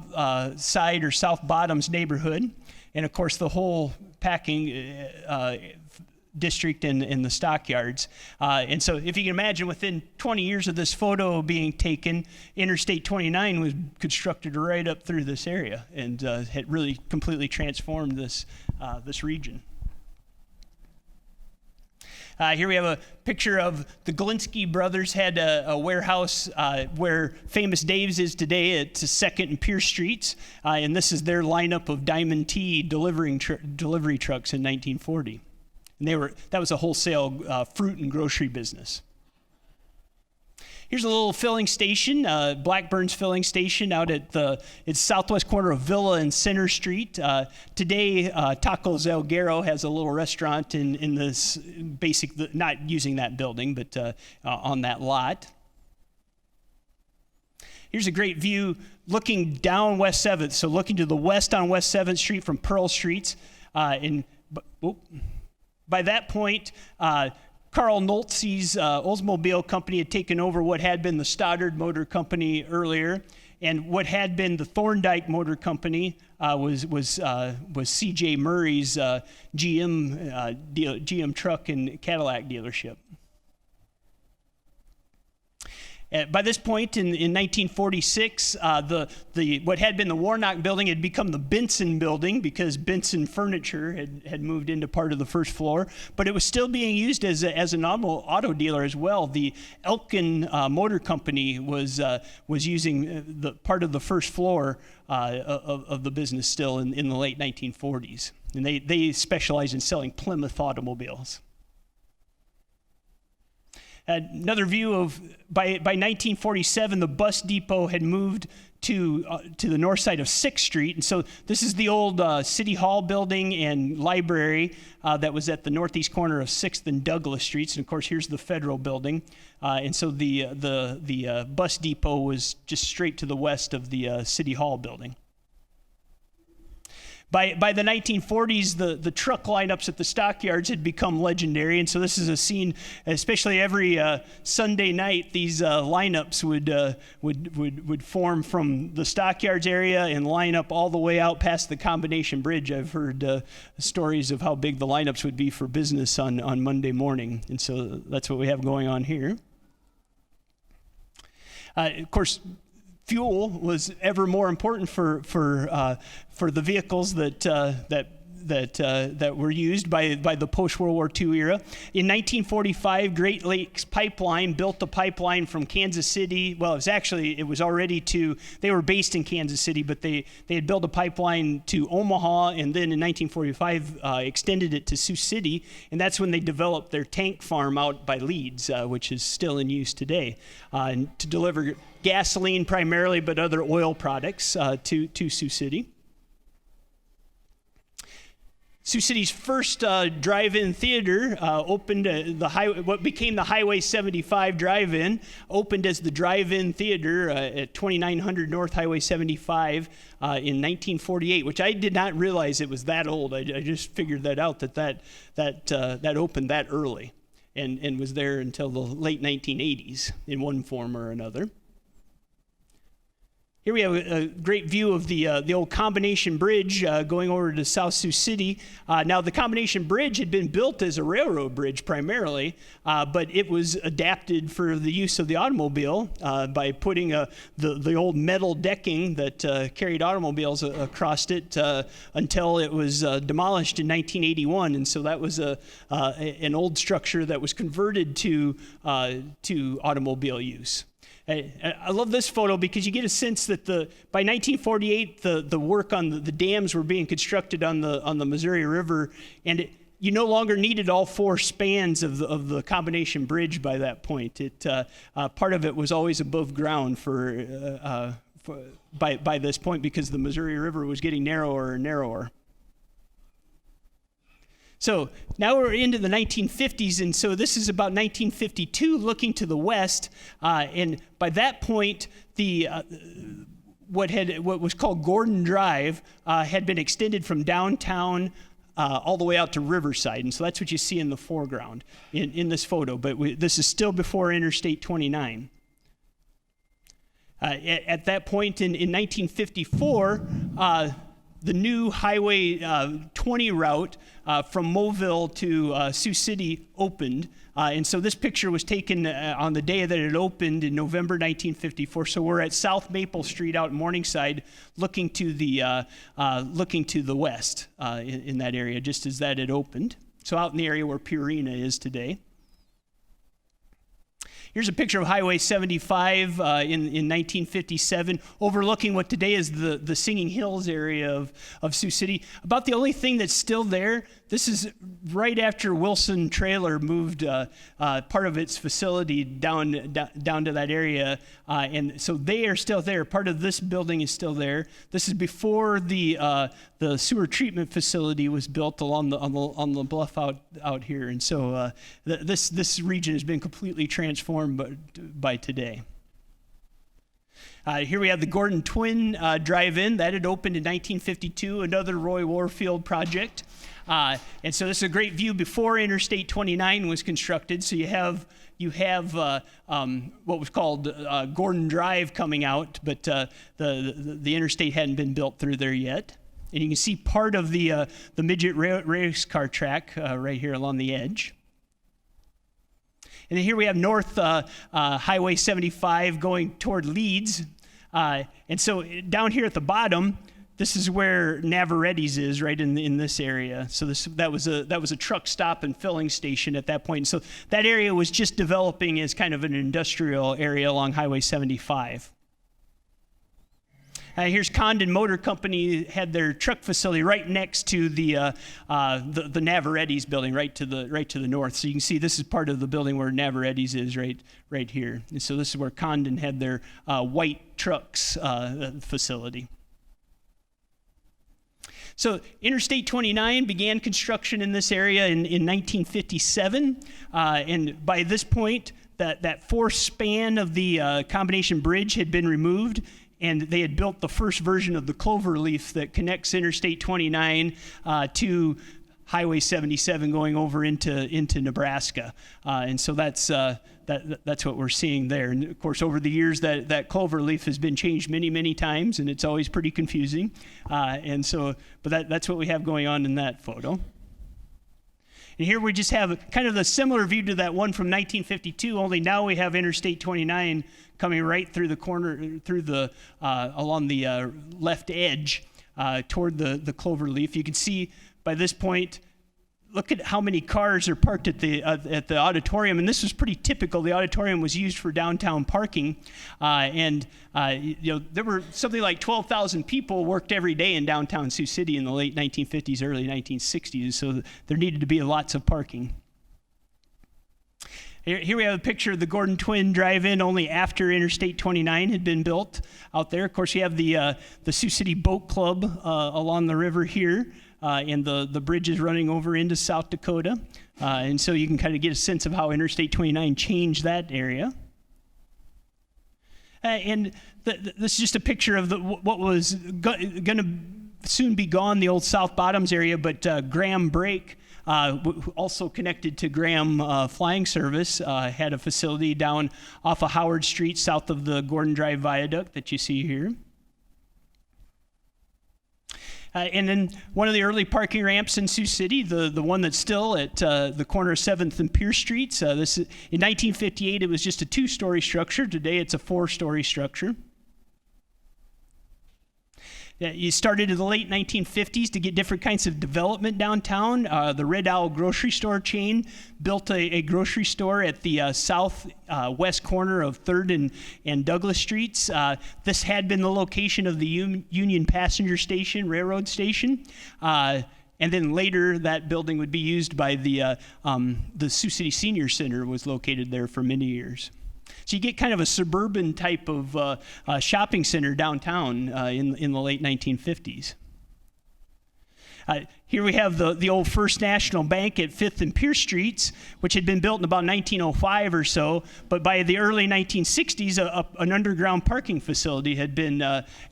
Side or South Bottoms neighborhood, and of course the whole packing district and the stockyards. And so if you can imagine, within 20 years of this photo being taken, Interstate 29 was constructed right up through this area and had really completely transformed this region. Here we have a picture of the Galinsky brothers had a warehouse where Famous Dave's is today at 2nd and Pierce Streets, and this is their lineup of Diamond Tea delivery trucks in 1940. And that was a wholesale fruit and grocery business. Here's a little filling station, Blackburn's filling station out at it's southwest corner of Villa and Center Street. Today, Tacos El Guerro has a little restaurant in this not using that building, but on that lot. Here's a great view looking down West 7th, so looking to the west on West 7th Street from Pearl Streets. By that point, Carl Noltze's Oldsmobile company had taken over what had been the Stoddard Motor Company earlier, and what had been the Thorndike Motor Company was C.J. Murray's GM truck and Cadillac dealership. By this point in 1946, what had been the Warnock building had become the Benson building because Benson Furniture had moved into part of the first floor, but it was still being used as an auto dealer as well. The Elkin Motor Company was using the part of the first floor of the business still in the late 1940s, and they specialized in selling Plymouth automobiles. Another view of, by 1947, the bus depot had moved to the north side of 6th Street. And so this is the old City Hall building and library that was at the northeast corner of 6th and Douglas Streets. And of course, here's the Federal building. And so the bus depot was just straight to the west of the City Hall building. By the 1940s, the truck lineups at the stockyards had become legendary, and so this is a scene, especially every Sunday night, these lineups would form from the stockyards area and line up all the way out past the Combination Bridge. I've heard stories of how big the lineups would be for business on Monday morning, and so that's what we have going on here. Of course, fuel was ever more important for the vehicles that were used by the post-World War II era. In 1945, Great Lakes Pipeline built a pipeline from Kansas City. Well, they were based in Kansas City, but they had built a pipeline to Omaha, and then in 1945 extended it to Sioux City, and that's when they developed their tank farm out by Leeds, which is still in use today, to deliver gasoline primarily, but other oil products to Sioux City. Sioux City's first drive-in theater opened what became the Highway 75 drive-in, opened as the drive-in theater at 2900 North Highway 75 in 1948, which I did not realize it was that old. I just figured that out, that opened that early and was there until the late 1980s in one form or another. Here we have a great view of the old Combination Bridge going over to South Sioux City. Now, the Combination Bridge had been built as a railroad bridge primarily, but it was adapted for the use of the automobile by putting the old metal decking that carried automobiles across it until it was demolished in 1981. And so that was an old structure that was converted to automobile use. I love this photo because you get a sense that by 1948 the work on the dams were being constructed on the Missouri River, and you no longer needed all four spans of the Combination Bridge by that point. Part of it was always above ground by this point because the Missouri River was getting narrower and narrower. So now we're into the 1950s, and so this is about 1952, looking to the west, and by that point, what was called Gordon Drive had been extended from downtown all the way out to Riverside, and so that's what you see in the foreground in this photo. But this is still before Interstate 29. At that point in 1954. The new Highway 20 route from Mobile to Sioux City opened. And so this picture was taken on the day that it opened in November 1954. So we're at South Maple Street out in Morningside looking to the west in that area, just as that had opened. So out in the area where Purina is today. Here's a picture of Highway 75 in 1957, overlooking what today is the Singing Hills area of Sioux City. About the only thing that's still there, this is right after Wilson Trailer moved part of its facility down to that area, and so they are still there. Part of this building is still there. This is before the sewer treatment facility was built on the bluff out here, and so this region has been completely transformed by today. Here we have the Gordon Twin Drive-In. That had opened in 1952, another Roy Warfield project. And so this is a great view before Interstate 29 was constructed. So you have what was called Gordon Drive coming out, but the interstate hadn't been built through there yet. And you can see part of the midget race car track right here along the edge. And then here we have North Highway 75 going toward Leeds. And so down here at the bottom, this is where Navarrette's is, right in this area. So that was a truck stop and filling station at that point. And so that area was just developing as kind of an industrial area along Highway 75. Here's Condon Motor Company had their truck facility right next to the Navarrette's building, right to the north. So you can see this is part of the building where Navarrette's is, right here. And so this is where Condon had their white trucks facility. So Interstate 29 began construction in this area in 1957, and by this point, that fourth span of the combination bridge had been removed, and they had built the first version of the cloverleaf that connects Interstate 29 to Highway 77 going over into Nebraska. And so that's what we're seeing there. And of course, over the years, that cloverleaf has been changed many, many times, and it's always pretty confusing. But that's what we have going on in that photo. And here we just have kind of the similar view to that one from 1952, only now we have Interstate 29 coming right through the corner, along the left edge toward the cloverleaf. You can see by this point, look at how many cars are parked at the auditorium, and this was pretty typical. The auditorium was used for downtown parking, and there were something like 12,000 people worked every day in downtown Sioux City in the late 1950s, early 1960s, so there needed to be lots of parking. Here we have a picture of the Gordon Twin Drive-In only after Interstate 29 had been built out there. Of course, you have the Sioux City Boat Club along the river here. And the bridge is running over into South Dakota. And so you can kind of get a sense of how Interstate 29 changed that area. And this is just a picture of what was going to soon be gone, the old South Bottoms area, but Graham Brake, also connected to Graham Flying Service, had a facility down off of Howard Street, south of the Gordon Drive Viaduct that you see here. And then one of the early parking ramps in Sioux City, the one that's still at the corner of 7th and Pierce Streets. In 1958, it was just a 2-story structure. Today, it's a 4-story structure. You started in the late 1950s to get different kinds of development downtown. The Red Owl grocery store chain built a grocery store at the southwest corner of 3rd and Douglas Streets. This had been the location of the Union Passenger Station, railroad station. And then later, that building would be used by the Sioux City Senior Center was located there for many years. So you get kind of a suburban type of shopping center downtown in the late 1950s. Here we have the old First National Bank at 5th and Pierce Streets, which had been built in about 1905 or so, but by the early 1960s, an underground parking facility had been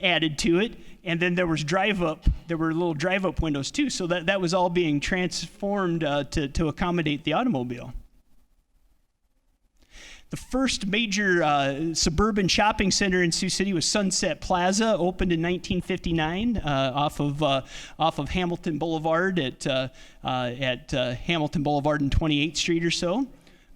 added to it, and then there were little drive-up windows too, so that was all being transformed to accommodate the automobile. The first major suburban shopping center in Sioux City was Sunset Plaza, opened in 1959 off of Hamilton Boulevard at Hamilton Boulevard and 28th Street or so.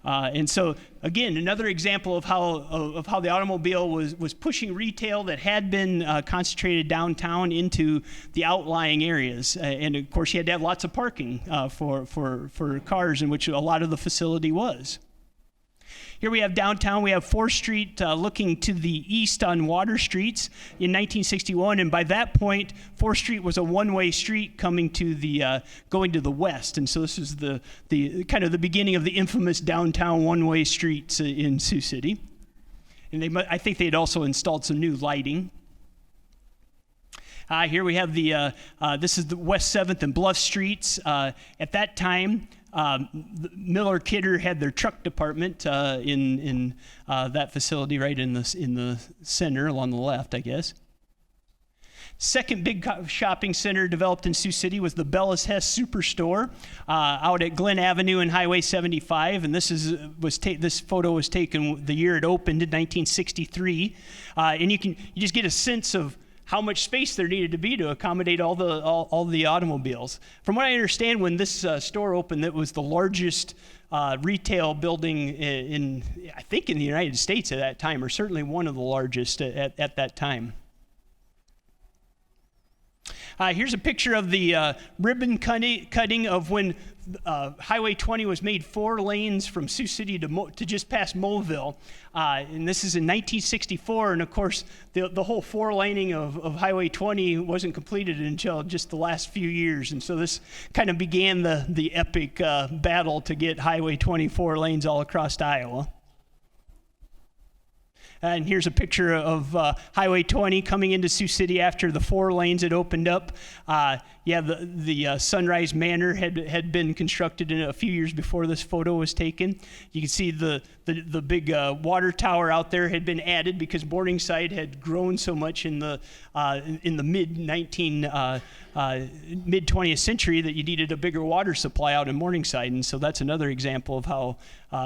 And so, again, another example of how the automobile was pushing retail that had been concentrated downtown into the outlying areas. And of course, you had to have lots of parking for cars, in which a lot of the facility was. Here we have downtown, we have 4th Street looking to the east on Water Streets in 1961, and by that point, 4th Street was a one-way street going to the west, and so this is the kind of the beginning of the infamous downtown one-way streets in Sioux City. And I think they had also installed some new lighting. Here we have this is the West 7th and Bluff Streets. At that time, Miller Kidder had their truck department in that facility right in the center along the left, I guess. Second big shopping center developed in Sioux City was the Bellis Hess Superstore out at Glen Avenue and Highway 75, and this photo was taken the year it opened in 1963, and you just get a sense of how much space there needed to be to accommodate all the automobiles. From what I understand, when this store opened, it was the largest retail building I think in the United States at that time, or certainly one of the largest at that time. Here's a picture of the ribbon cutting of when Highway 20 was made 4 lanes from Sioux City to just past Mobile. And this is in 1964, and of course the whole 4-laning of Highway 20 wasn't completed until just the last few years. And so this kind of began the epic battle to get Highway 24 lanes all across Iowa. And here's a picture of Highway 20 coming into Sioux City after the 4 lanes had opened up. The Sunrise Manor had been constructed a few years before this photo was taken. You can see the big water tower out there had been added because Morningside had grown so much in the mid 20th century that you needed a bigger water supply out in Morningside. And so that's another example of how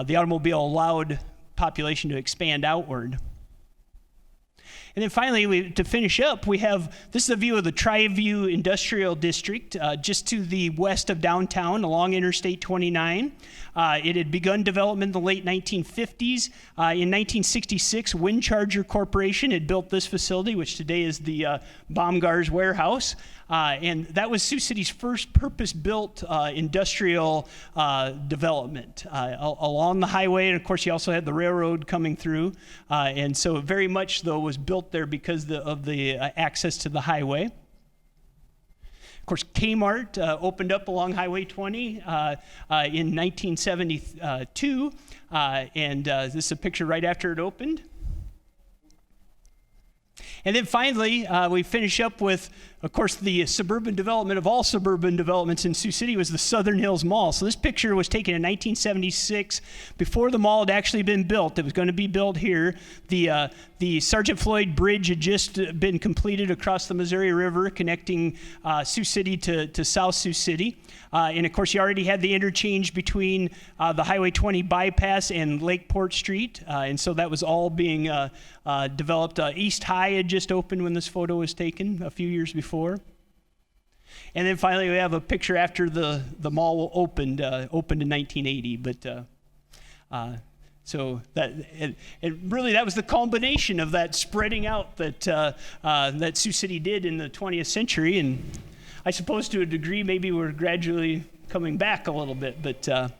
the automobile allowed population to expand outward. And then finally, to finish up, this is a view of the Tri-View Industrial District, just to the west of downtown along Interstate 29. It had begun development in the late 1950s. In 1966, Wind Charger Corporation had built this facility, which today is the Baumgar's warehouse. And that was Sioux City's first purpose-built industrial development along the highway. And of course, you also had the railroad coming through. And so very much, though, was built there because of the access to the highway. Of course, Kmart opened up along Highway 20 in 1972. And this is a picture right after it opened. And then finally, we finish up with, of course, the suburban development of all suburban developments in Sioux City was the Southern Hills Mall. So this picture was taken in 1976, before the mall had actually been built. It was going to be built here. The Sergeant Floyd Bridge had just been completed across the Missouri River, connecting Sioux City to South Sioux City. And of course, you already had the interchange between the Highway 20 bypass and Lakeport Street. And so that was all being developed. East High had just opened when this photo was taken a few years before. And then finally, we have a picture after the mall opened in 1980. But so that really that was the culmination of that spreading out that Sioux City did in the 20th century. And I suppose to a degree, maybe we're gradually coming back a little bit, but